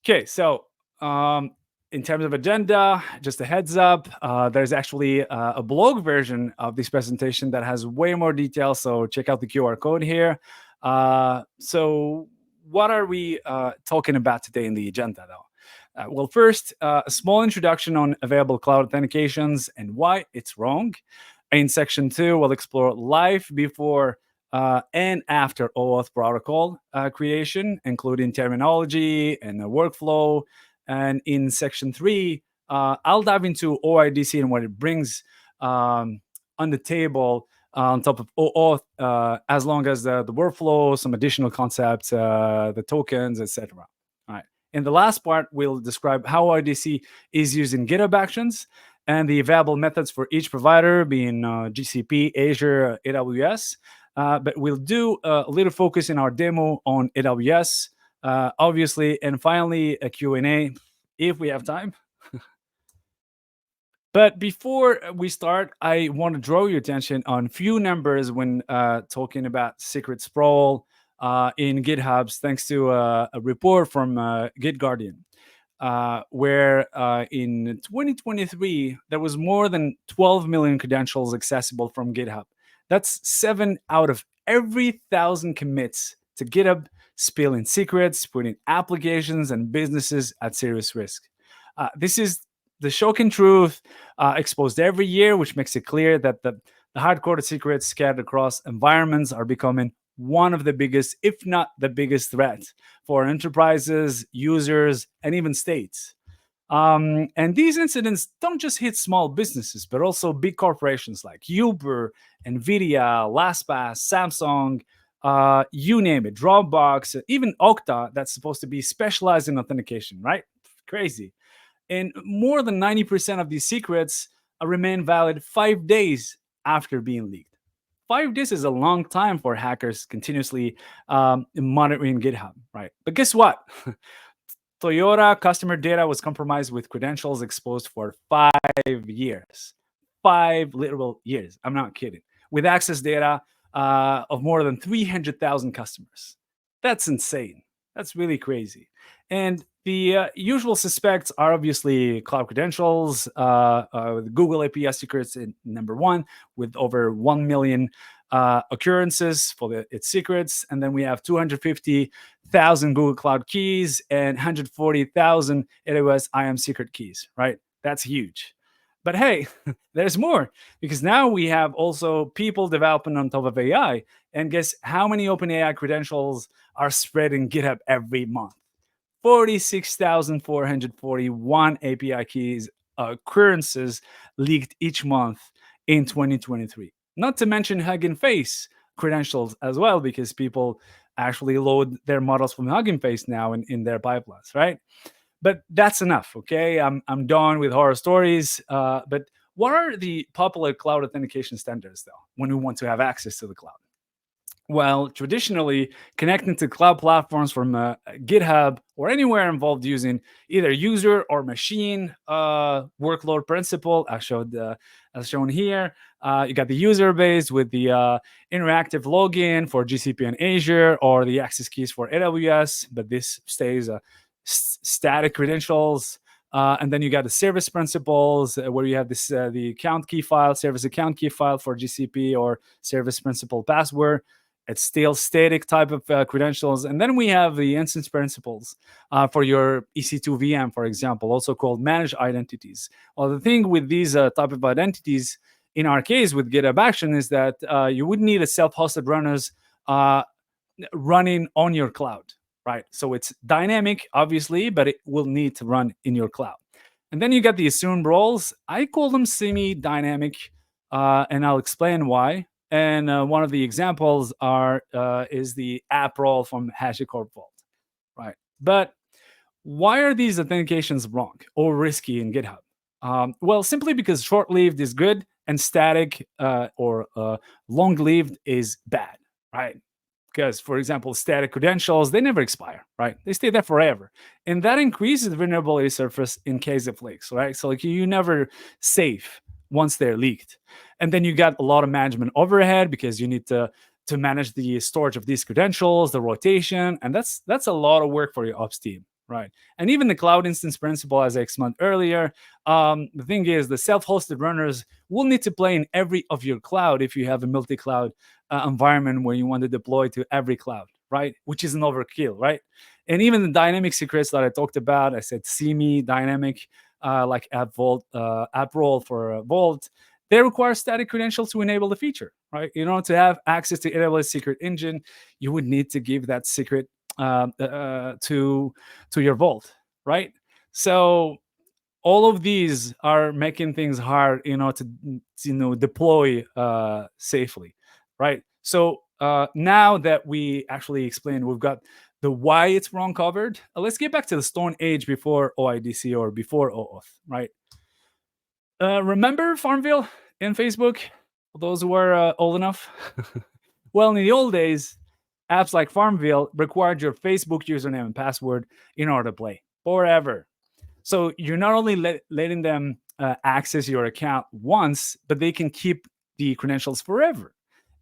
Okay, so in terms of agenda, just a heads up, there's actually a blog version of this presentation that has way more detail. So check out the QR code here. So what are we talking about today in the agenda, though? Well, first, a small introduction on available cloud authentications and why it's wrong. In section 2, we'll explore life before and after OAuth protocol creation, including terminology and the workflow. And in section 3, I'll dive into OIDC and what it brings on the table on top of OAuth, as long as the workflow, some additional concepts, the tokens, etc. All right. In the last part, we'll describe how OIDC is used in GitHub Actions and the available methods for each provider, being GCP, Azure, AWS. But we'll do a little focus in our demo on AWS, obviously, and finally a Q&A if we have time. But before we start, I want to draw your attention on few numbers when talking about secret sprawl in GitHubs, thanks to a report from GitGuardian, where in 2023, there was more than 12 million credentials accessible from GitHub. That's 7 out of every 1,000 commits to GitHub, spilling secrets, putting applications and businesses at serious risk. This is the shocking truth exposed every year, which makes it clear that the hard-coded secrets scattered across environments are becoming one of the biggest, if not the biggest threat for enterprises, users, and even states. And these incidents don't just hit small businesses, but also big corporations like Uber, NVIDIA, LastPass, Samsung, you name it, Dropbox, even Okta, that's supposed to be specialized in authentication, right? Crazy. And more than 90% of these secrets remain valid 5 days after being leaked. 5 days is a long time for hackers continuously monitoring GitHub, right? But guess what? Toyota customer data was compromised with credentials exposed for 5 years. 5 literal years. I'm not kidding. With access data of more than 300,000 customers. That's insane. That's really crazy. And the usual suspects are obviously cloud credentials, Google API secrets in number 1, with over 1 million occurrences for its secrets. And then we have 250,000 Google Cloud keys and 140,000 AWS IAM secret keys, right? That's huge. But hey, there's more, because now we have also people developing on top of AI. And guess how many OpenAI credentials are spread in GitHub every month? 46,441 API keys occurrences leaked each month in 2023. Not to mention Hugging Face credentials as well, because people actually load their models from Hugging Face now in their pipelines, right? But that's enough, okay? I'm done with horror stories. But what are the popular cloud authentication standards, though, when we want to have access to the cloud? Well, traditionally, connecting to cloud platforms from GitHub or anywhere involved using either user or machine workload principle, as shown here. You got the user base with the interactive login for GCP and Azure, or the access keys for AWS, but this stays static credentials. And then you got the service principles, where you have this the account key file, service account key file for GCP, or service principal password. It's still static type of credentials. And then we have the instance principles for your EC2 VM, for example, also called managed identities. Well, the thing with these type of identities, in our case with GitHub Action, is that you would need a self-hosted runners running on your cloud, right? So it's dynamic, obviously, but it will need to run in your cloud. And then you got the assumed roles. I call them semi-dynamic, and I'll explain why. And one of the examples is the app role from HashiCorp Vault, right? But why are these authentications wrong or risky in GitHub? Well, simply because short-lived is good and static or long-lived is bad, right? Because, for example, static credentials, they never expire, right? They stay there forever. And that increases the vulnerability surface in case of leaks, right? So like you never safe once they're leaked. And then you got a lot of management overhead, because you need to manage the storage of these credentials, the rotation, and that's a lot of work for your ops team. right? And even the cloud instance principle, as I explained earlier, the thing is the self-hosted runners will need to play in every of your cloud if you have a multi-cloud environment where you want to deploy to every cloud, right? Which is an overkill, right? And even the dynamic secrets that I talked about, I said semi dynamic, like app role for Vault, they require static credentials to enable the feature, right? In order to have access to AWS secret engine, you would need to give that secret to your Vault, right? So all of these are making things hard, to deploy safely, right? So now that we actually explained, we've got the why it's wrong covered. Let's get back to the Stone Age before OIDC or before OAuth, right? Remember Farmville in Facebook? For those who are old enough. Well, in the old days, apps like Farmville required your Facebook username and password in order to play forever. So you're not only letting them access your account once, but they can keep the credentials forever.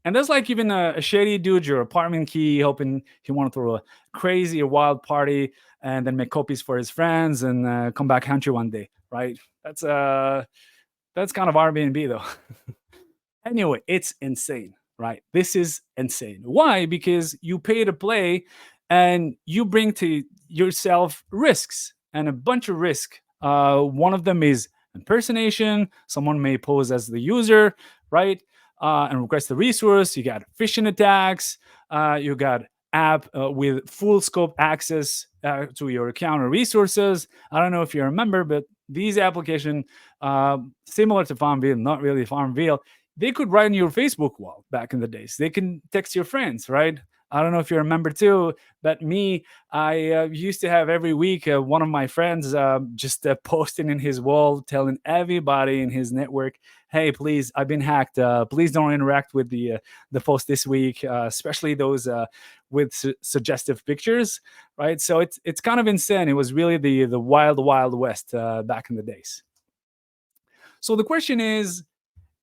And that's like even a shady dude, your apartment key, hoping he want to throw a crazy or wild party and then make copies for his friends and come back hunt you one day, right? That's kind of Airbnb though. Anyway, it's insane, right? This is insane. Why? Because you pay to play and you bring to yourself risks and a bunch of risk. One of them is impersonation. Someone may pose as the user, right? And request the resource. You got phishing attacks. You got app with full scope access to your account or resources. I don't know if you remember, but these applications, similar to Farmville, not really Farmville, they could write on your Facebook wall back in the days. They can text your friends, right? I don't know if you remember too, but me, I used to have every week one of my friends just posting in his wall, telling everybody in his network, "Hey, please, I've been hacked. Please don't interact with the post this week, especially those with suggestive pictures." Right? So it's kind of insane. It was really the wild west back in the days. So the question is,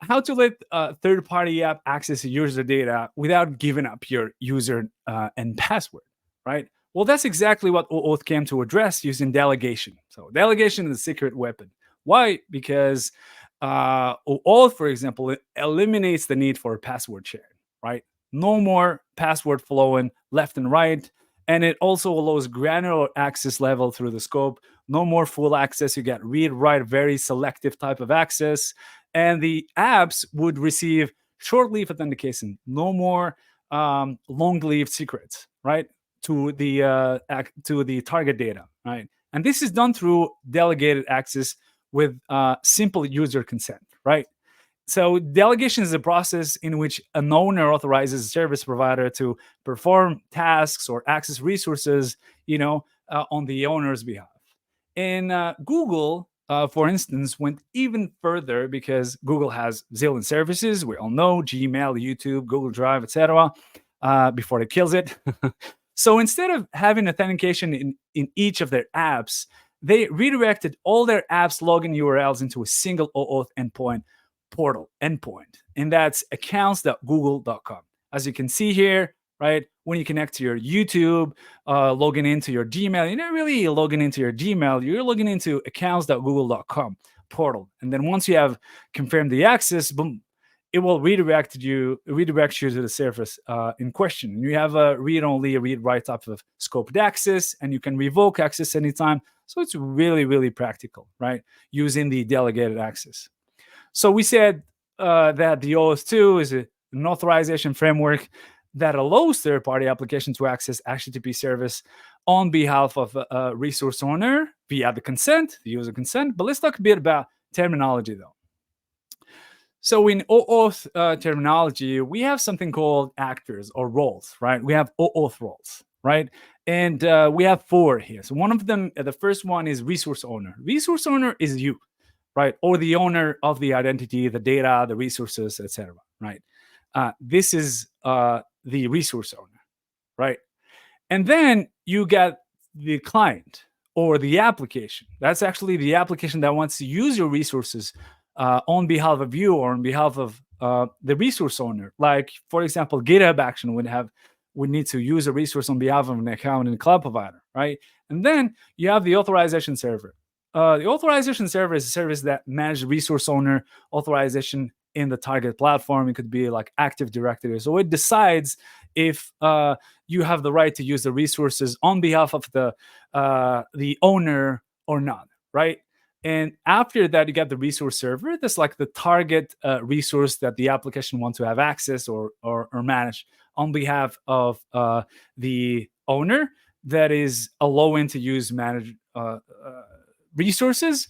how to let a third-party app access user data without giving up your user and password, right? Well, that's exactly what OAuth came to address using delegation. So delegation is a secret weapon. Why? Because OAuth, for example, it eliminates the need for password sharing, right? No more password flowing left and right. And it also allows granular access level through the scope. No more full access. You get read, write, very selective type of access. And the apps would receive short-lived authentication. No more long-lived secrets, right? To the target data, right? And this is done through delegated access with simple user consent, right? So delegation is a process in which an owner authorizes a service provider to perform tasks or access resources, on the owner's behalf. And Google, for instance, went even further because Google has zillion services. We all know Gmail, YouTube, Google Drive, etc. Before it kills it. So instead of having authentication in each of their apps, they redirected all their apps login URLs into a single OAuth endpoint portal endpoint, and that's accounts.google.com. As you can see here, right, when you connect to your YouTube, logging into your Gmail, you're not really logging into your Gmail, you're logging into accounts.google.com portal. And then once you have confirmed the access, boom, it will redirect you to the service in question. And you have a read-only, read-write type of scoped access, and you can revoke access anytime. So it's really, really practical, right, using the delegated access. So we said that the OAuth 2 is an authorization framework that allows third-party applications to access HTTP service on behalf of a resource owner via the user consent. But let's talk a bit about terminology, though. So in OAuth terminology, we have something called actors or roles, right? We have OAuth roles, right? And we have 4 here. So one of them, the first one is resource owner. Resource owner is you, right? Or the owner of the identity, the data, the resources, etc. Right? This is the resource owner, right? And then you get the client or the application. That's actually the application that wants to use your resources on behalf of you or on behalf of the resource owner. Like, for example, GitHub Action would need to use a resource on behalf of an account in a cloud provider, right? And then you have the authorization server. The authorization server is a service that manages resource owner authorization in the target platform. It could be like Active Directory. So it decides if you have the right to use the resources on behalf of the owner or not, right? And after that, you get the resource server. That's like the target resource that the application wants to have access or manage on behalf of the owner that is allowing to use manage resources.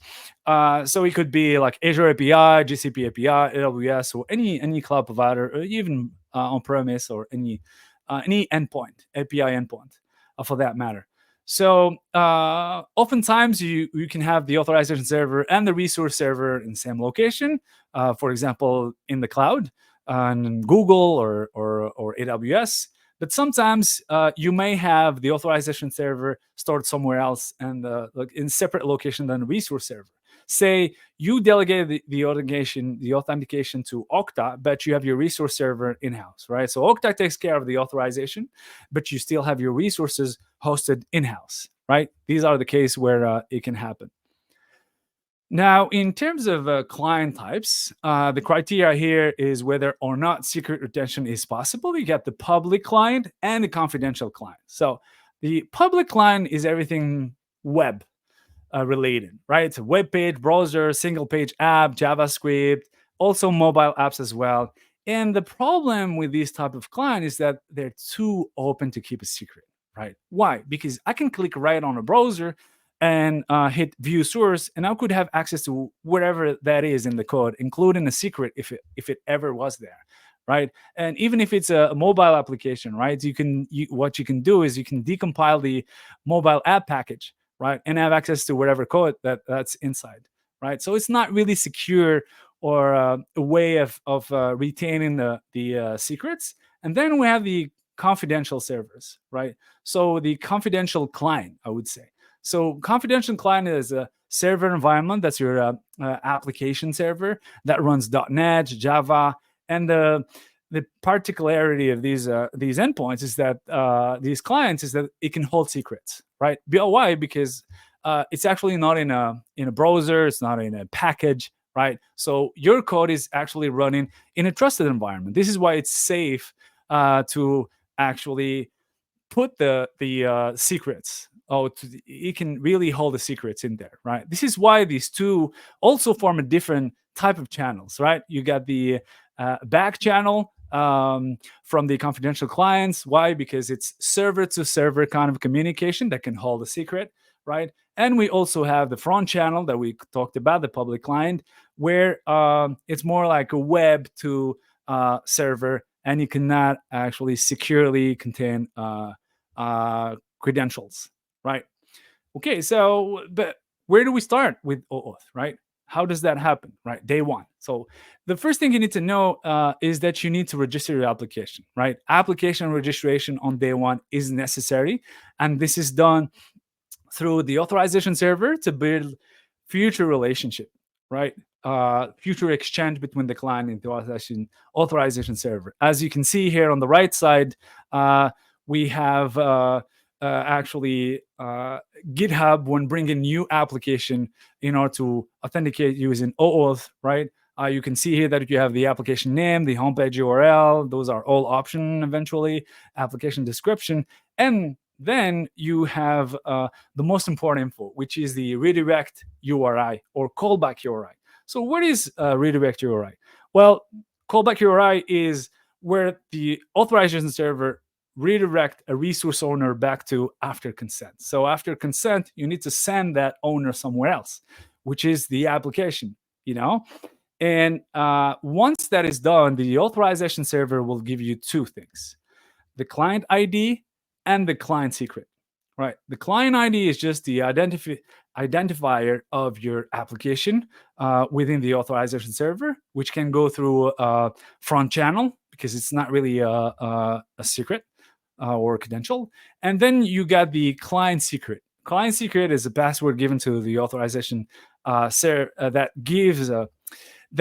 So it could be like Azure API, GCP API, AWS, or any cloud provider, or even on premise, or any endpoint, API endpoint, for that matter. So oftentimes you can have the authorization server and the resource server in the same location. For example, in the cloud, on Google or AWS. But sometimes you may have the authorization server stored somewhere else and like in separate location than the resource server. Say you delegate the authentication to Okta, but you have your resource server in-house, right? So Okta takes care of the authorization, but you still have your resources hosted in-house, right? These are the case where it can happen. Now, in terms of client types, the criteria here is whether or not secret retention is possible. You get the public client and the confidential client. So the public client is everything web related, right? It's a web page, browser, single page app, JavaScript, also mobile apps as well. And the problem with these type of client is that they're too open to keep a secret, right? Why? Because I can click right on a browser and hit view source, and I could have access to whatever that is in the code, including a secret if it ever was there, right? And even if it's a mobile application, right? What you can do is you can decompile the mobile app package, right, and have access to whatever code that's inside, right? So it's not really secure or a way of retaining the secrets. And then we have the confidential servers, right? So the confidential client, I would say. So confidential client is a server environment. That's your application server that runs .NET, Java, and the particularity of these endpoints is that these clients is that it can hold secrets, right? Why? Because it's actually not in a browser. It's not in a package, right? So your code is actually running in a trusted environment. This is why it's safe to actually put the secrets. It can really hold the secrets in there, right? This is why these two also form a different type of channels, right? You got the back channel from the confidential clients. Why? Because it's server to server kind of communication that can hold a secret, right? And we also have the front channel that we talked about, the public client, where it's more like a web to server, and you cannot actually securely contain credentials, right? Okay, so but where do we start with OAuth, right? How does that happen, right? Day one. So the first thing you need to know is that you need to register your application, right? Application registration on day one is necessary, and this is done through the authorization server to build future relationship, right? Future exchange between the client and the authorization server. As you can see here on the right side, we have actually GitHub when bringing new application in order to authenticate using OAuth, right? You can see here that you have the application name, the homepage URL. Those are all option eventually, application description. And then you have the most important info, which is the redirect URI or callback URI. So what is redirect URI? Well, callback URI is where the authorization server redirect a resource owner back to after consent. So after consent, you need to send that owner somewhere else, which is the application, And once that is done, the authorization server will give you two things: the client ID and the client secret, right? The client ID is just the identifier of your application within the authorization server, which can go through a front channel because it's not really a secret or credential. And then you got the client secret. Client secret is a password given to the authorization that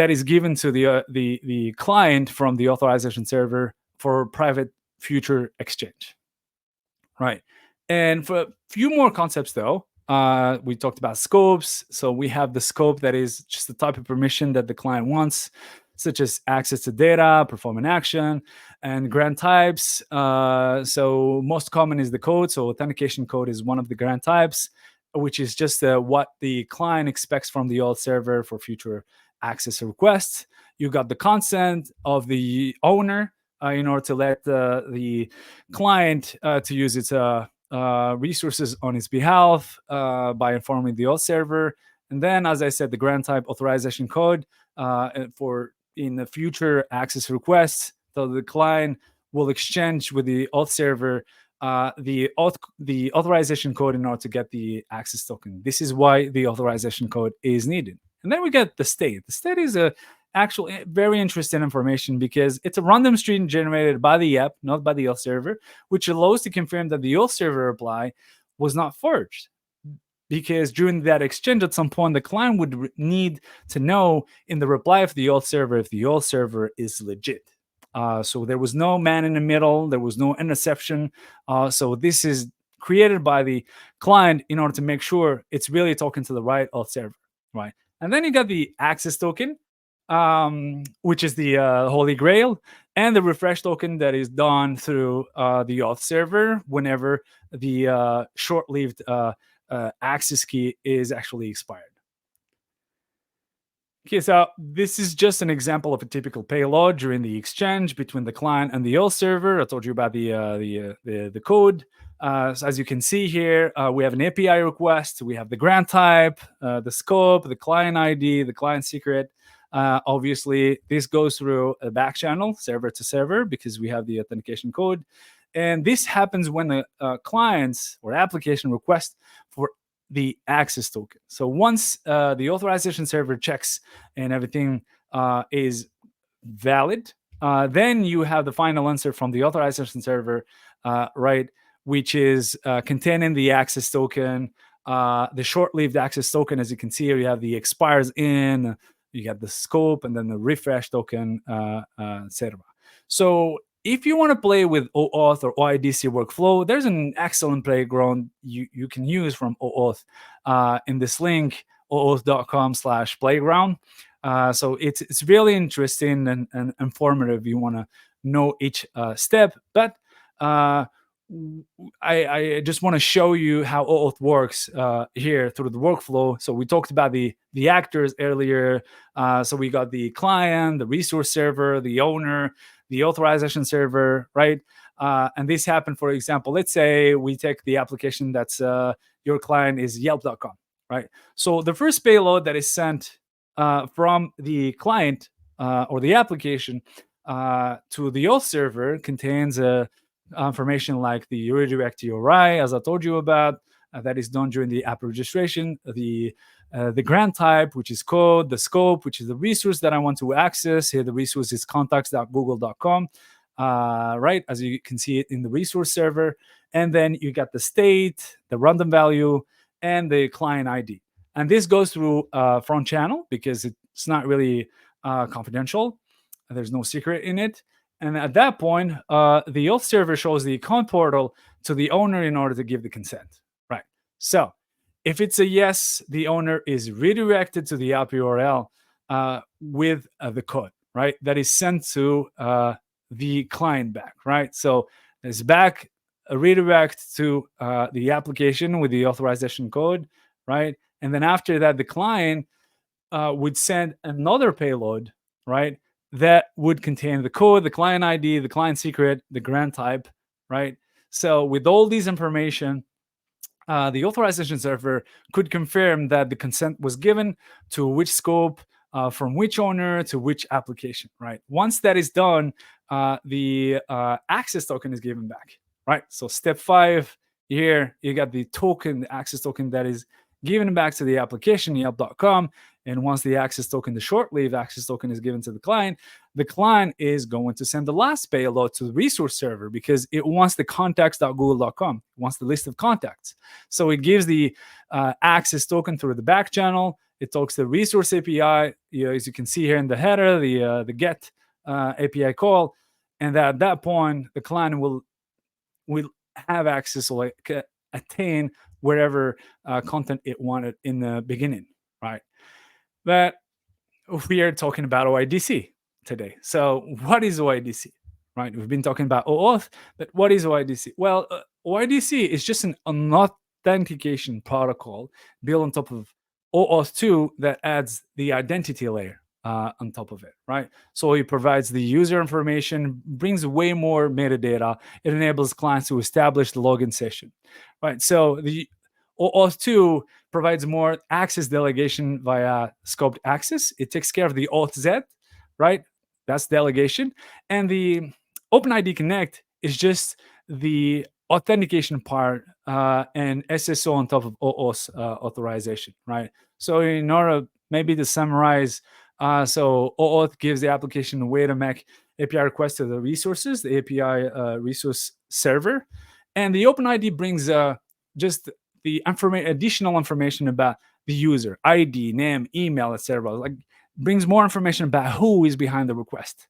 is given to the client from the authorization server for private future exchange, right? And for a few more concepts, though, we talked about scopes. So we have the scope that is just the type of permission that the client wants, such as access to data, perform an action, and grant types. So most common is the code. So authentication code is one of the grant types, which is just what the client expects from the auth server for future access requests. You got the consent of the owner in order to let the client to use its resources on its behalf by informing the auth server. And then, as I said, the grant type authorization code for in the future access requests. So the client will exchange with the auth server the authorization code in order to get the access token. This is why the authorization code is needed. And then we get the state. The state is a actual very interesting information because it's a random string generated by the app, not by the auth server, which allows to confirm that the auth server reply was not forged. Because during that exchange, at some point, the client would need to know in the reply of the auth server if the auth server is legit. So there was no man in the middle, there was no interception. So this is created by the client in order to make sure it's really talking to the right auth server, right? And then you got the access token, which is the holy grail, and the refresh token that is done through the auth server whenever the short-lived access key is actually expired. Okay, so this is just an example of a typical payload during the exchange between the client and the auth server. I told you about the code. So as you can see here, we have an API request. We have the grant type, the scope, the client ID, the client secret. Obviously, this goes through a back channel, server to server, because we have the authentication code. And this happens when the clients or application request for the access token. So once the authorization server checks and everything is valid, then you have the final answer from the authorization server, right, which is containing the access token, the short-lived access token. As you can see here, you have the expires in, you got the scope, and then the refresh token, etc. So if you want to play with OAuth or OIDC workflow, there's an excellent playground you can use from OAuth in this link, ooauth.com/playground. So it's really interesting and informative. You want to know each step, but I just want to show you how OAuth works here through the workflow. So we talked about the actors earlier. So we got the client, the resource server, the owner, the authorization server, right? And this happened, for example, let's say we take the application that's your client is yelp.com, right? So the first payload that is sent from the client or the application to the auth server contains information like the redirect URI, as I told you about, that is done during the app registration, the grant type, which is code, the scope, which is the resource that I want to access. Here, the resource is contacts.google.com, right? As you can see it in the resource server. And then you got the state, the random value, and the client ID. And this goes through front channel because it's not really confidential. There's no secret in it. And at that point, the auth server shows the account portal to the owner in order to give the consent, right? So if it's a yes, the owner is redirected to the app URL with the code, right? That is sent to the client back, right? So it's back a redirect to the application with the authorization code, right? And then after that, the client would send another payload, right? That would contain the code, the client ID, the client secret, the grant type, right? So with all these information, the authorization server could confirm that the consent was given to which scope, from which owner to which application, right? Once that is done, the access token is given back, right? So step 5 here, you got the token, the access token that is given back to the application, yelp.com. And once the access token, the short-lived access token is given to the client is going to send the last payload to the resource server because it wants the contacts.google.com, it wants the list of contacts. So it gives the access token through the back channel. It talks to the resource API, as you can see here in the header, the get API call. And at that point, the client will have access, like attain whatever content it wanted in the beginning, right? But we are talking about OIDC today. So what is OIDC? Right? We've been talking about OAuth, but what is OIDC? Well, OIDC is just an authentication protocol built on top of OAuth 2 that adds the identity layer on top of it, right? So it provides the user information, brings way more metadata. It enables clients to establish the login session, right? So the OAuth 2 provides more access delegation via scoped access. It takes care of the Auth Z, right? That's delegation. And the OpenID Connect is just the authentication part and SSO on top of OAuth authorization, right? So in order maybe to summarize, so OAuth gives the application a way to make API requests to the resources, the API resource server. And the OpenID brings just the additional information about the user, ID, name, email, etc. Like brings more information about who is behind the request,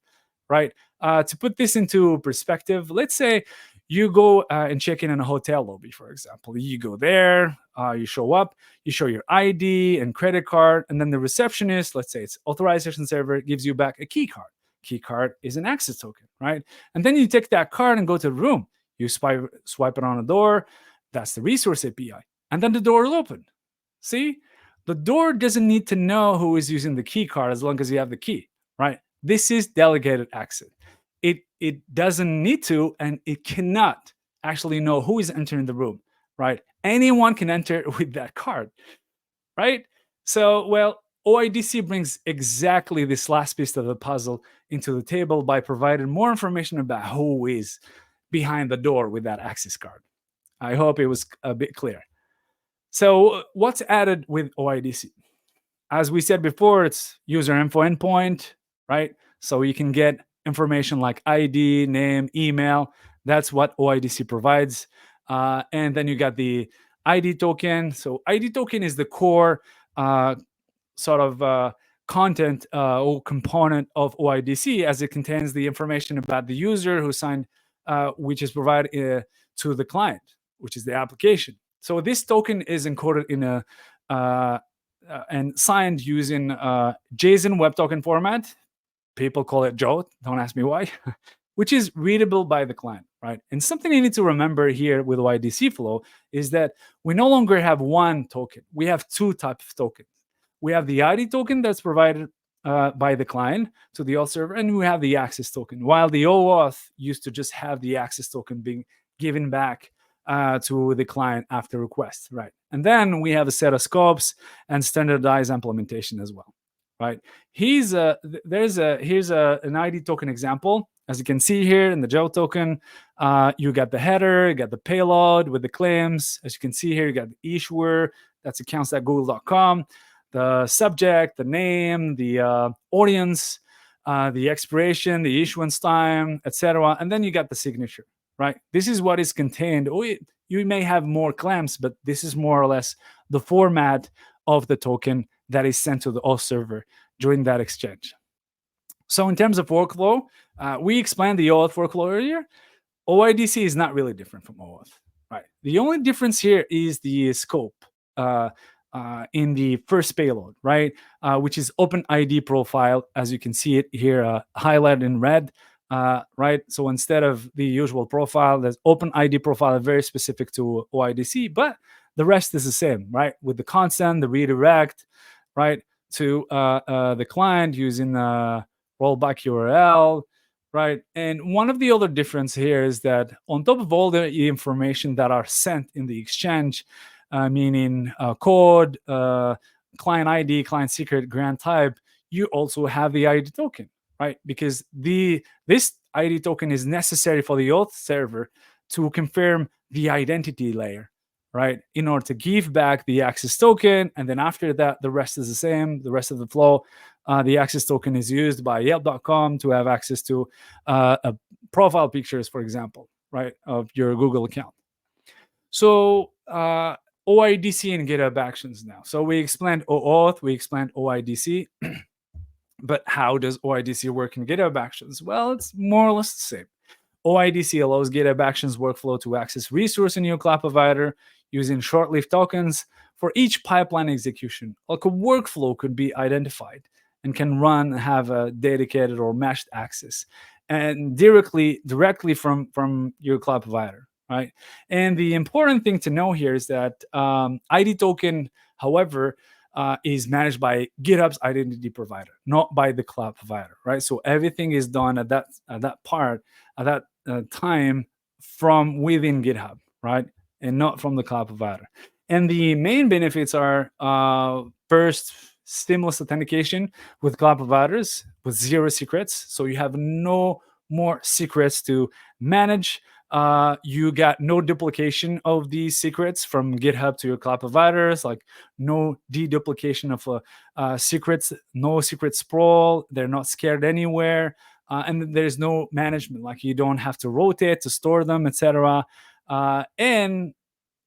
right? To put this into perspective, let's say you go and check in a hotel lobby, for example. You go there, you show up, you show your ID and credit card, and then the receptionist, let's say it's authorization server, gives you back a key card. Key card is an access token, right? And then you take that card and go to the room. You swipe it on a door. That's the resource API. And then the door will open. See? The door doesn't need to know who is using the key card as long as you have the key, right? This is delegated access. It doesn't need to, and it cannot actually know who is entering the room, right? Anyone can enter with that card, right? So, well, OIDC brings exactly this last piece of the puzzle into the table by providing more information about who is behind the door with that access card. I hope it was a bit clear. So what's added with OIDC? As we said before, it's user info endpoint, right? So you can get information like ID, name, email. That's what OIDC provides. And then you got the ID token. So ID token is the core sort of content or component of OIDC, as it contains the information about the user who signed, which is provided to the client, which is the application. So this token is encoded in a and signed using JSON Web Token format. People call it JOT. Don't ask me why. Which is readable by the client, right? And something you need to remember here with OIDC flow is that we no longer have one token. We have two types of tokens. We have the ID token that's provided by the client to the auth server, and we have the access token. While the OAuth used to just have the access token being given back to the client after request, right? And then we have a set of scopes and standardized implementation as well, right? Here's an ID token example. As you can see here in the JOT token, you got the header, you got the payload with the claims. As you can see here, you got the issuer, that's accounts.google.com, the subject, the name, the audience, the expiration, the issuance time, etc. And then you got the signature, right? This is what is contained. You may have more claims, but this is more or less the format of the token that is sent to the auth server during that exchange. So in terms of workflow, we explained the OAuth workflow earlier. OIDC is not really different from OAuth, right? The only difference here is the scope in the first payload, right? Which is OpenID profile, as you can see it here highlighted in red, right? So instead of the usual profile, there's OpenID profile, very specific to OIDC, but the rest is the same, right? With the consent, the redirect, right, to the client using rollback URL, right? And one of the other difference here is that on top of all the information that are sent in the exchange, meaning code, client ID, client secret, grant type, you also have the ID token, right? Because this ID token is necessary for the auth server to confirm the identity layer, right? In order to give back the access token. And then after that, the rest is the same, the rest of the flow. The access token is used by Yelp.com to have access to profile pictures, for example, right, of your Google account. So OIDC and GitHub Actions now. So we explained OAuth, we explained OIDC, but how does OIDC work in GitHub Actions? Well, it's more or less the same. OIDC allows GitHub Actions workflow to access resource in your cloud provider using short-lived tokens for each pipeline execution. Like a workflow could be identified and can run and have a dedicated or meshed access and directly from your cloud provider, right? And the important thing to know here is that ID token, however, is managed by GitHub's identity provider, not by the cloud provider, right? So everything is done at that time from within GitHub, right, and not from the cloud provider. And the main benefits are first, seamless authentication with cloud providers with 0 secrets, so you have no more secrets to manage. You got no duplication of these secrets from GitHub to your cloud providers, like no deduplication of secrets, no secret sprawl. They're not scared anywhere, and there's no management. Like you don't have to rotate to store them, etc. And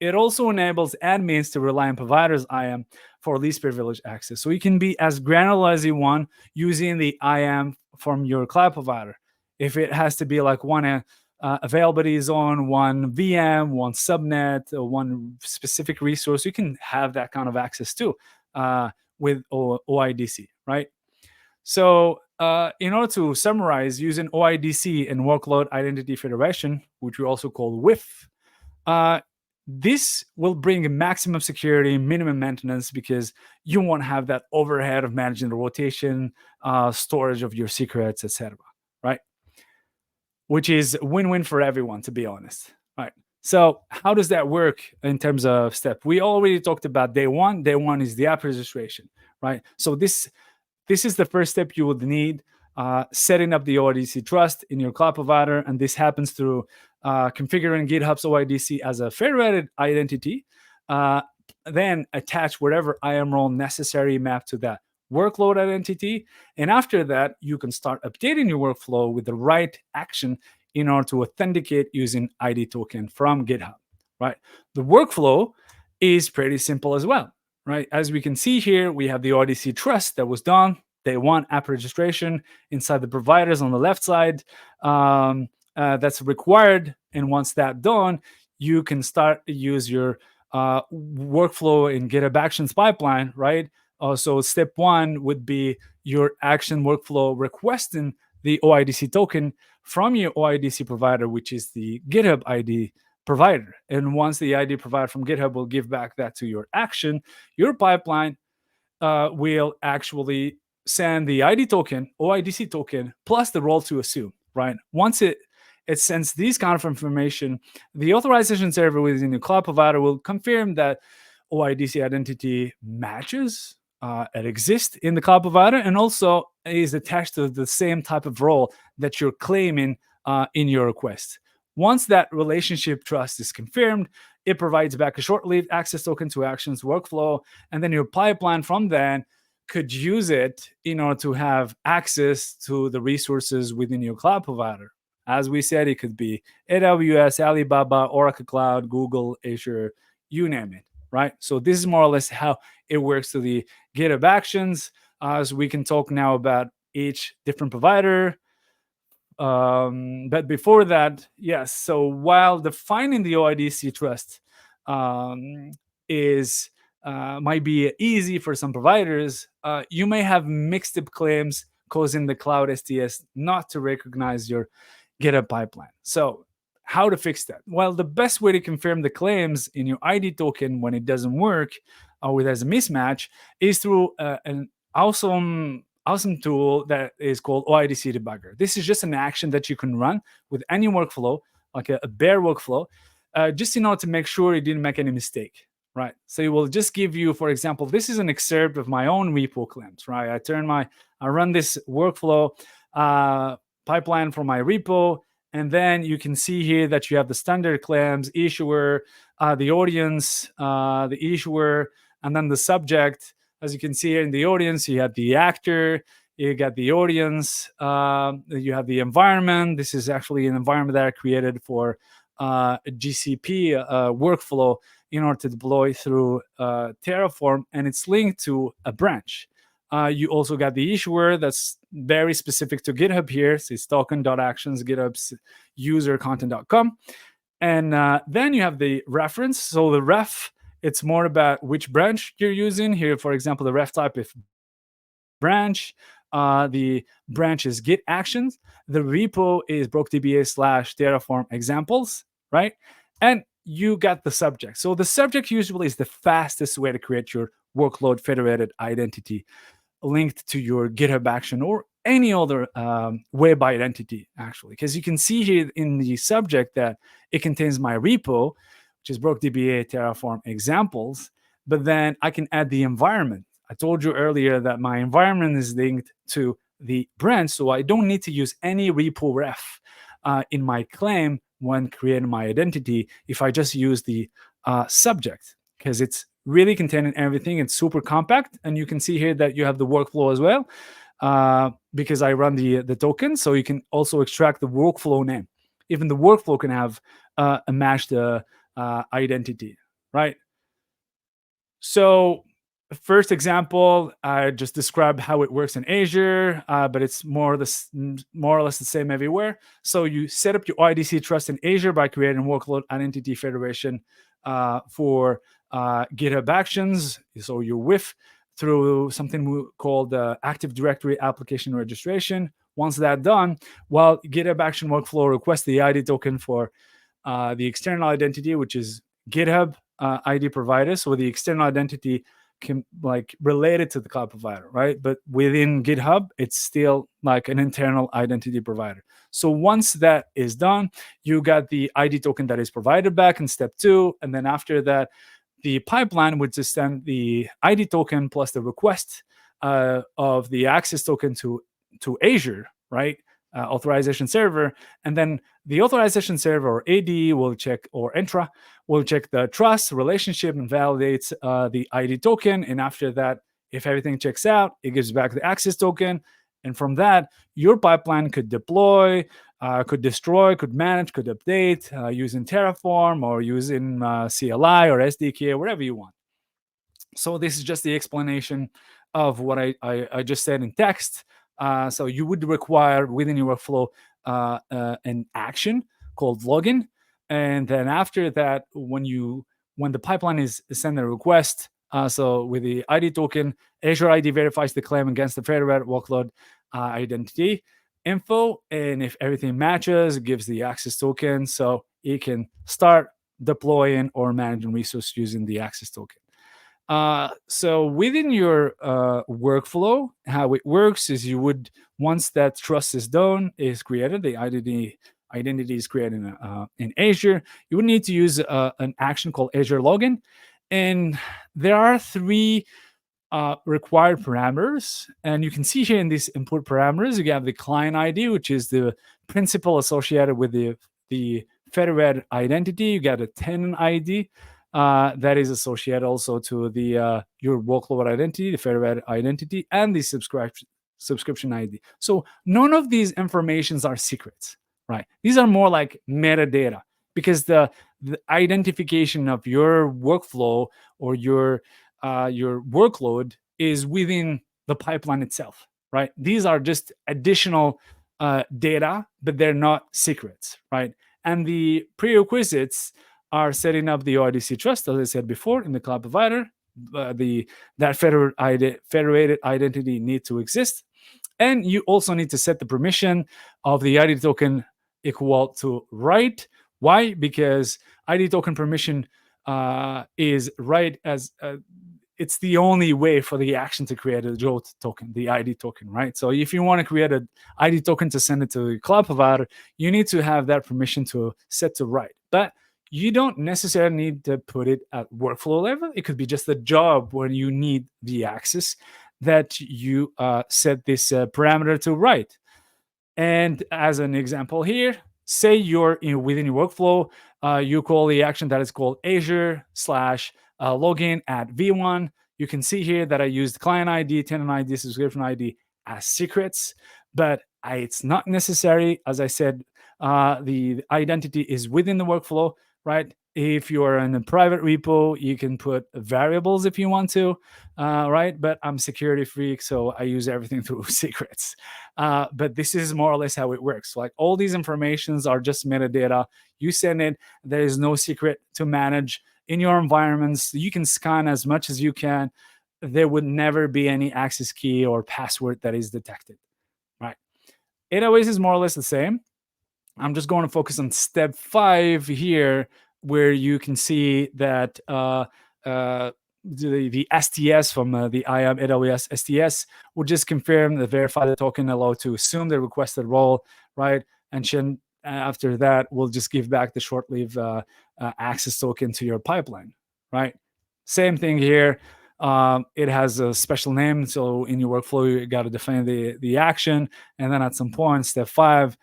it also enables admins to rely on providers IAM for least privileged access. So you can be as granular as you want using the IAM from your cloud provider. If it has to be like one availability zone, one VM, one subnet, or one specific resource, you can have that kind of access too with OIDC, right? So in order to summarize, using OIDC and Workload Identity Federation, which we also call WIF, this will bring maximum security, minimum maintenance, because you won't have that overhead of managing the rotation, storage of your secrets, etc. Right? Which is win-win for everyone, to be honest. Right. So how does that work in terms of step? We already talked about day one. Day one is the app registration, right? So this is the first step you would need, setting up the OIDC trust in your cloud provider, and this happens through configuring GitHub's OIDC as a federated identity, then attach whatever IAM role necessary mapped to that workload identity, and after that, you can start updating your workflow with the right action in order to authenticate using ID token from GitHub, right? The workflow is pretty simple as well, right? As we can see here, we have the OIDC trust that was done. Day one app registration inside the providers on the left side. That's required. And once that's done, you can start to use your workflow in GitHub Actions pipeline, right? So step one would be your action workflow requesting the OIDC token from your OIDC provider, which is the GitHub ID provider. And once the ID provider from GitHub will give back that to your action, your pipeline will actually send the ID token, OIDC token, plus the role to assume, right? Once it sends these kind of information, the authorization server within your cloud provider will confirm that OIDC identity matches, it exists in the cloud provider, and also is attached to the same type of role that you're claiming in your request. Once that relationship trust is confirmed, it provides back a short-lived access token to Actions workflow, and then your pipeline from then could use it in order to have access to the resources within your cloud provider. As we said, it could be AWS, Alibaba, Oracle Cloud, Google, Azure, you name it, right? So this is more or less how it works to the GitHub Actions. So we can talk now about each different provider. But before that, yes. So while defining the OIDC trust is might be easy for some providers, you may have mixed up claims causing the cloud STS not to recognize your GitHub pipeline. So how to fix that? Well, the best way to confirm the claims in your ID token when it doesn't work or there's a mismatch is through an awesome tool that is called OIDC Debugger. This is just an action that you can run with any workflow, like a bare workflow, just in order to make sure you didn't make any mistake, right? So it will just give you, for example, this is an excerpt of my own repo claims, right? I run this workflow pipeline for my repo, and then you can see here that you have the standard claims, issuer, the audience, the issuer, and then the subject. As you can see here in the audience, you have the actor, you got the audience, you have the environment. This is actually an environment that I created for a GCP workflow in order to deploy through Terraform, and it's linked to a branch. You also got the issuer that's very specific to GitHub here. So it's token.actions, GitHub's user content.com. And then you have the reference. So the ref, it's more about which branch you're using. Here, for example, the ref type is branch. The branch is Git actions. The repo is brokdba/terraform examples, right? And you got the subject. So the subject usually is the fastest way to create your workload federated identity linked to your GitHub action or any other web identity, actually. Because you can see here in the subject that it contains my repo, which is brokdba terraform examples, but then I can add the environment. I told you earlier that my environment is linked to the branch, so I don't need to use any repo ref in my claim when creating my identity if I just use the subject, because it's really containing everything. It's super compact, and you can see here that you have the workflow as well, because I run the token, so you can also extract the workflow name. Even the workflow can have a matched identity, right? So first example, I just described how it works in Azure, but it's more or less the same everywhere. So you set up your IDC trust in Azure by creating workload identity federation for GitHub Actions. So your WIF through something called Active Directory Application Registration. Once that's done, well, GitHub Action Workflow requests the ID token for the external identity, which is GitHub ID provider. So the external identity can like related to the cloud provider, right? But within GitHub, it's still like an internal identity provider. So once that is done, you got the ID token that is provided back in step 2. And then after that, the pipeline would just send the ID token plus the request of the access token to Azure, right? Authorization server. And then the authorization server or AD will check, or Entra will check the trust relationship and validates the ID token. And after that, if everything checks out, it gives back the access token. And from that, your pipeline could deploy, could destroy, could manage, could update using Terraform or using CLI or SDK or whatever you want. So this is just the explanation of what I just said in text. So you would require within your workflow an action called login. And then after that, when the pipeline is sending a request, so with the ID token, Azure ID verifies the claim against the federated workload identity info. And if everything matches, it gives the access token. So it can start deploying or managing resources using the access token. So within your workflow, how it works is you would, once that trust is done, is created, the identity is created in Azure, you would need to use an action called Azure login. And there are 3 required parameters. And you can see here in these input parameters, you have the client ID, which is the principal associated with the federated identity. You got a tenant ID. That is associated also to the your workload identity, the federated identity, and the subscription ID. So none of these informations are secrets, right? These are more like metadata, because the identification of your workflow or your workload is within the pipeline itself, right? These are just additional data, but they're not secrets, right? And the prerequisites are setting up the OIDC trust, as I said before, in the cloud provider. That federated identity needs to exist. And you also need to set the permission of the ID token equal to write. Why? Because ID token permission is write as it's the only way for the action to create a JOT token, the ID token, right? So if you want to create an ID token to send it to the cloud provider, you need to have that permission to set to write. But you don't necessarily need to put it at workflow level. It could be just a job where you need the access that you set this parameter to write. And as an example here, say you're within your workflow, you call the action that is called Azure /login at V1. You can see here that I used client ID, tenant ID, subscription ID as secrets, but it's not necessary. As I said, the identity is within the workflow, right? If you're in a private repo, you can put variables if you want to, right? But I'm security freak, so I use everything through secrets. But this is more or less how it works. Like all these informations are just metadata. You send it. There is no secret to manage in your environments. You can scan as much as you can. There would never be any access key or password that is detected, right? AWS is more or less the same. I'm just going to focus on step 5 here, where you can see that the STS from the IAM AWS STS will just confirm the verify the token allowed to assume the requested role, right? And after that, we'll just give back the short-lived access token to your pipeline, right? Same thing here. It has a special name, so in your workflow, you got to define the action, and then at some point, step 5,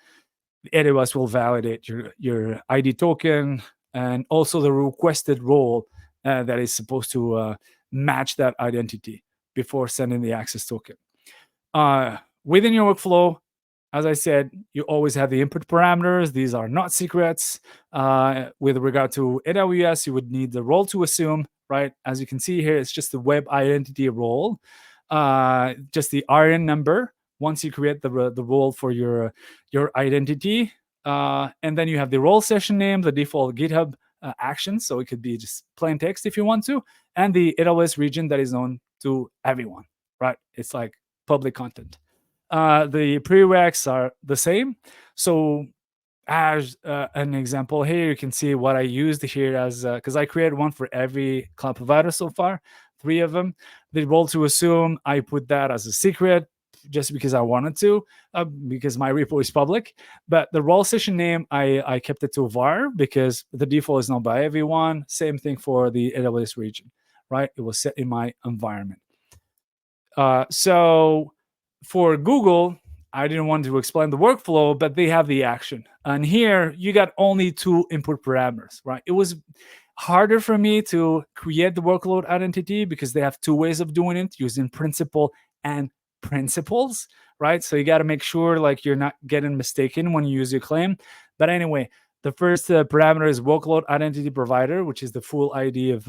AWS will validate your ID token and also the requested role that is supposed to match that identity before sending the access token. Within your workflow, as I said, you always have the input parameters. These are not secrets. With regard to AWS, you would need the role to assume, right? As you can see here, it's just the web identity role, just the RN number. Once you create the role for your identity, and then you have the role session name, the default GitHub action, so it could be just plain text if you want to, and the AWS region that is known to everyone, right? It's like public content. The prereqs are the same. So as an example here, you can see what I used here as, because I created one for every cloud provider so far, 3 of them. The role to assume, I put that as a secret just because I wanted to, because my repo is public. But the role session name, I kept it to var because the default is known by everyone. Same thing for the AWS region, right? It was set in my environment. So for Google, I didn't want to explain the workflow, but they have the action. And here you got only 2 input parameters, right? It was harder for me to create the workload identity because they have 2 ways of doing it, using principal and principals, right? So you got to make sure like you're not getting mistaken when you use your claim. But anyway, the first parameter is workload identity provider, which is the full ID of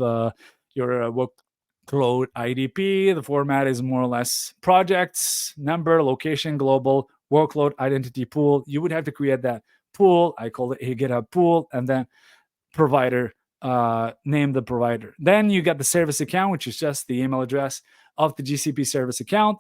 your workload IDP. The format is more or less projects, number, location, global, workload identity pool. You would have to create that pool. I call it a GitHub pool, and then provider, name the provider. Then you get the service account, which is just the email address of the GCP service account.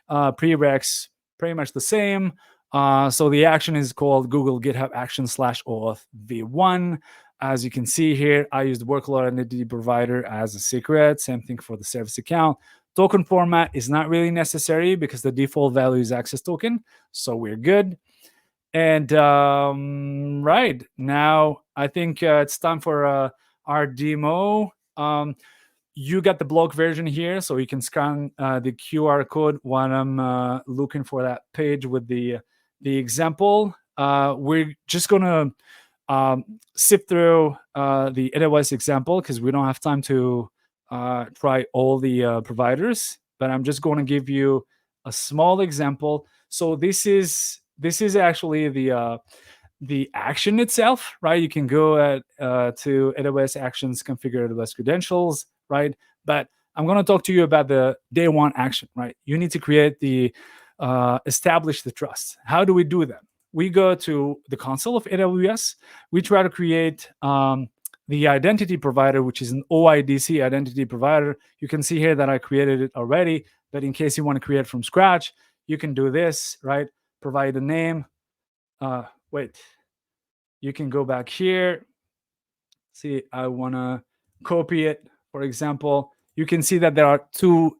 Prereqs, pretty much the same. So the action is called Google GitHub action /auth v1. As you can see here, I used workload identity provider as a secret. Same thing for the service account. Token format is not really necessary because the default value is access token. So we're good. And right now, I think it's time for our demo. You got the blog version here, so you can scan the QR code when I'm looking for that page with the example. We're just gonna sift through the AWS example because we don't have time to try all the providers, but I'm just going to give you a small example. So this is actually the action itself, right? You can go to AWS Actions, configure AWS credentials, right? But I'm going to talk to you about the day 1 action, right? You need to create the establish the trust. How do we do that? We go to the console of AWS. We try to create the identity provider, which is an OIDC identity provider. You can see here that I created it already, but in case you want to create from scratch, you can do this, right? Provide a name. Wait, you can go back here. See, I want to copy it. For example, you can see that there are 2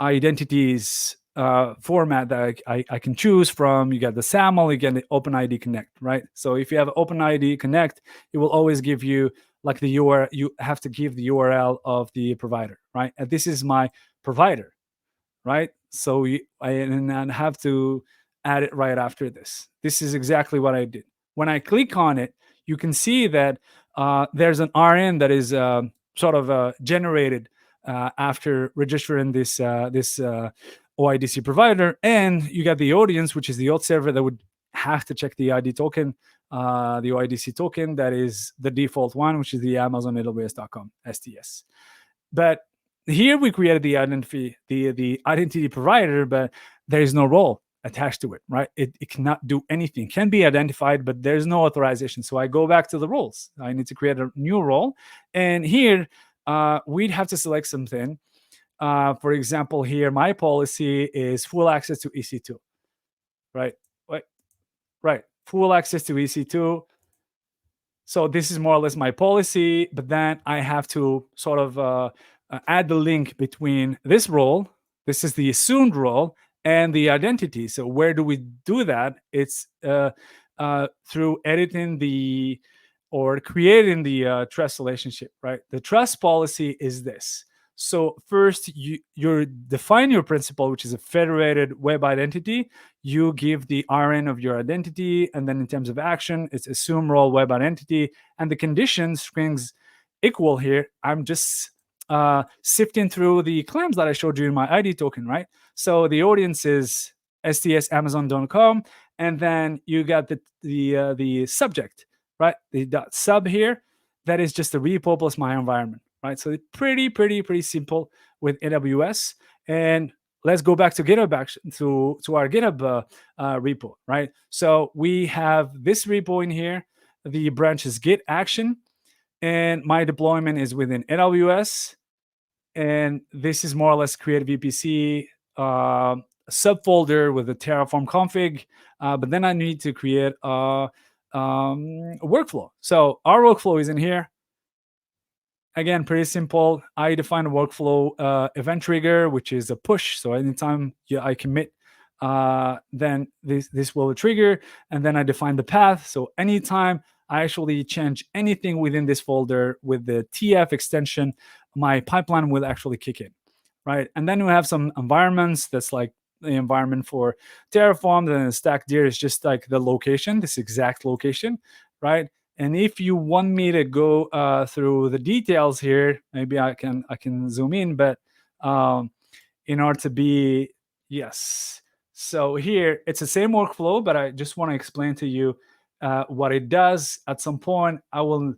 identities format that I can choose from. You get the SAML, you get the OpenID Connect, right? So if you have OpenID Connect, it will always give you like the URL. You have to give the URL of the provider, right? And this is my provider, right? So I have to add it right after this. This is exactly what I did. When I click on it, you can see that there's an RN that is sort of generated after registering this OIDC provider, and you got the audience, which is the auth server that would have to check the ID token, the OIDC token. That is the default one, which is the Amazon AWS.com STS. But here we created the identity provider, but there is no role attached to it, right? It cannot do anything. Can be identified, but there's no authorization. So I go back to the roles. I need to create a new role, and here we'd have to select something. For example, here my policy is full access to EC2, right? Right, full access to EC2. So this is more or less my policy, but then I have to sort of add the link between this role, this is the assumed role, and the identity. So where do we do that? It's through editing the or creating the trust relationship, right? The trust policy is this. So first, you define your principal, which is a federated web identity. You give the RN of your identity, and then in terms of action, it's assume role web identity, and the condition strings equal here. I'm just sifting through the claims that I showed you in my ID token, right? So the audience is stsamazon.com, and then you got the subject, right? The .sub here, that is just a repo plus my environment, right? So it's pretty simple with AWS. And let's go back to GitHub action, to our GitHub repo, right? So we have this repo in here. The branch is git action, and my deployment is within AWS. And this is more or less create VPC subfolder with a Terraform config. But then I need to create a workflow. So our workflow is in here. Again, pretty simple. I define a workflow event trigger, which is a push. So anytime I commit, then this will trigger. And then I define the path. So anytime I actually change anything within this folder with the TF extension, my pipeline will actually kick in, right? And then we have some environments. That's like the environment for Terraform. Then the stack dir is just like the location, this exact location, right? And if you want me to go through the details here, maybe I can zoom in, but in order to be, yes. So here, it's the same workflow, but I just want to explain to you what it does. At some point, I will,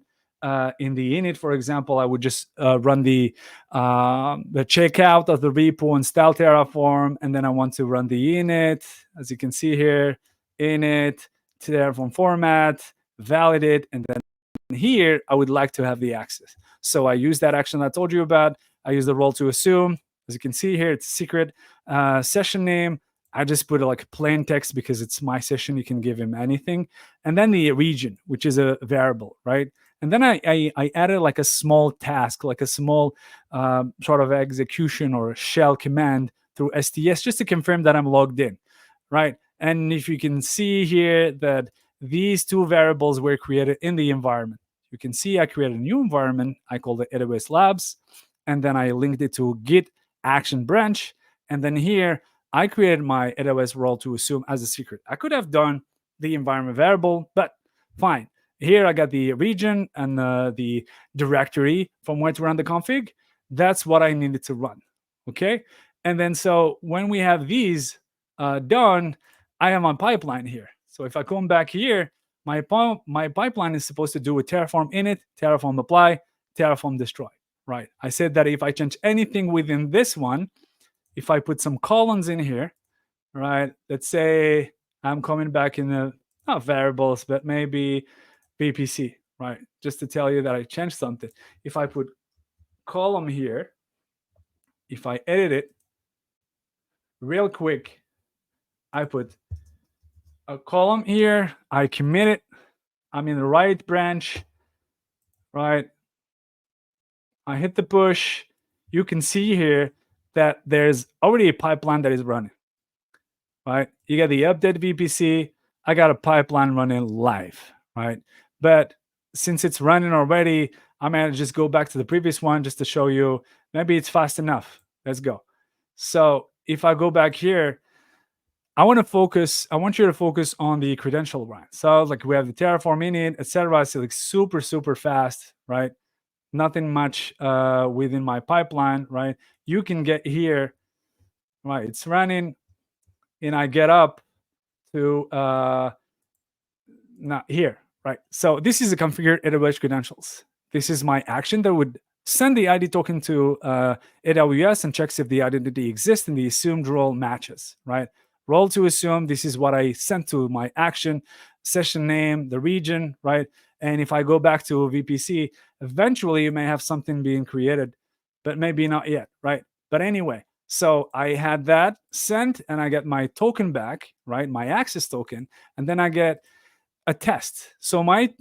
in the init, for example, I would just run the checkout of the repo and style Terraform, and then I want to run the init, as you can see here, init, Terraform format, validate, and then here I would like to have the access. So I use that action I told you about. I use the role to assume. As you can see here, it's secret session name. I just put like plain text because it's my session. You can give him anything. And then the region, which is a variable, right? And then I added like a small task, like a small sort of execution or shell command through STS just to confirm that I'm logged in, right? And if you can see here that these two variables were created in the environment. You can see I created a new environment. I called it AWS Labs. And then I linked it to Git action branch. And then here, I created my AWS role to assume as a secret. I could have done the environment variable, but fine. Here I got the region and the directory from where to run the config. That's what I needed to run, okay? And then so when we have these done, I have my pipeline here. So if I come back here, my pipeline is supposed to do with Terraform init, Terraform apply, Terraform destroy, right? I said that if I change anything within this one, if I put some columns in here, right? Let's say I'm coming back in the, not variables, but maybe VPC, right? Just to tell you that I changed something. If I put column here, if I edit it real quick, I put a column here, I commit it, I'm in the right branch, right? I hit the push. You can see here that there's already a pipeline that is running, right? You got the update VPC. I got a pipeline running live, right? But since it's running already, I'm going to just go back to the previous one just to show you maybe it's fast enough. Let's go. So if I go back here, I want you to focus on the credential run. So like we have the Terraform init, etc. It's like super fast, right? Nothing much within my pipeline, right? You can get here, right? It's running, and I get up to not here, right? So this is a configured AWS credentials. This is my action that would send the ID token to AWS and checks if the identity exists and the assumed role matches, right? Role to assume, this is what I sent to my action, session name, the region, right? And if I go back to VPC, eventually you may have something being created, but maybe not yet, right? But anyway, so I had that sent and I get my token back, right? My access token, and then I get a test. So my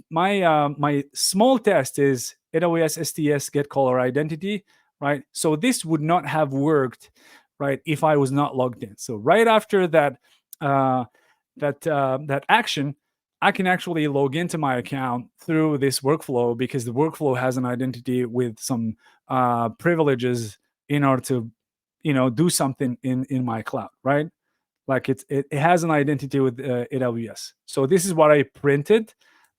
small test is AWS STS get caller identity, right? So this would not have worked, right, if I was not logged in. So right after that that action, I can actually log into my account through this workflow because the workflow has an identity with some privileges in order to, do something in my cloud, right? Like it has an identity with AWS. So this is what I printed.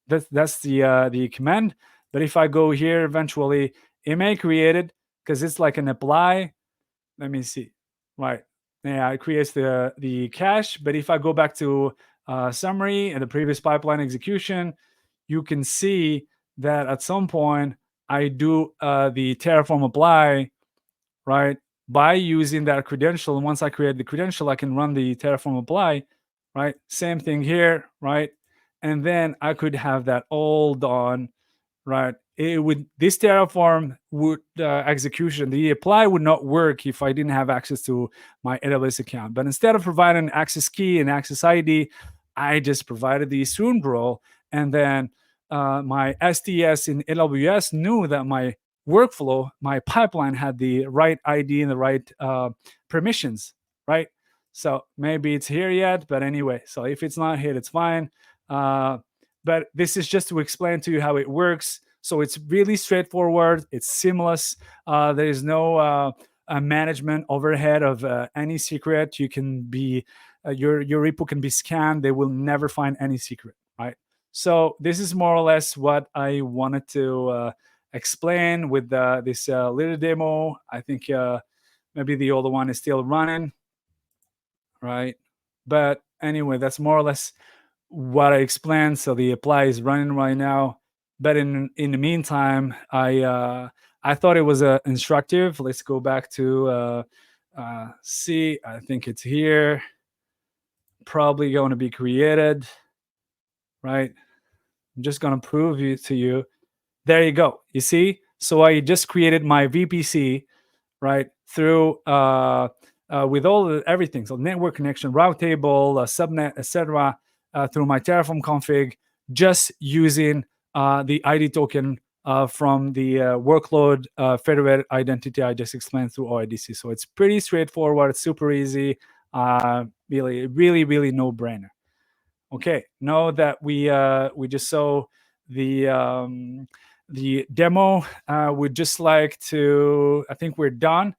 That's the command. But if I go here, eventually it may create it because it's like an apply. Let me see. Right. Yeah, it creates the cache. But if I go back to summary and the previous pipeline execution, you can see that at some point I do the Terraform apply, right, by using that credential. And once I create the credential, I can run the Terraform apply, right? Same thing here, right? And then I could have that all done, right? It would, this Terraform would execution, the apply would not work if I didn't have access to my AWS account. But instead of providing access key and access ID, I just provided the assumed role, and then my STS in AWS knew that my workflow, my pipeline had the right ID and the right permissions, right? So maybe it's here yet, but anyway, so if it's not here, it's fine. But this is just to explain to you how it works. So it's really straightforward. It's seamless. There is no management overhead of any secret. You can be your repo can be scanned. They will never find any secret, right? So this is more or less what I wanted to explain with this little demo. I think maybe the other one is still running, right? But anyway, that's more or less what I explained. So the apply is running right now. But in the meantime, I thought it was instructive. Let's go back to see. I think it's here. Probably going to be created, right? I'm just going to prove it to you. There you go. You see? So I just created my VPC, right, through with everything. So network connection, route table, subnet, etc. Through my Terraform config, just using the ID token from the workload federated identity I just explained through OIDC. So it's pretty straightforward. It's super easy. Really, really, really no brainer. Okay, now that we just saw the demo, we'd just like to, I think we're done.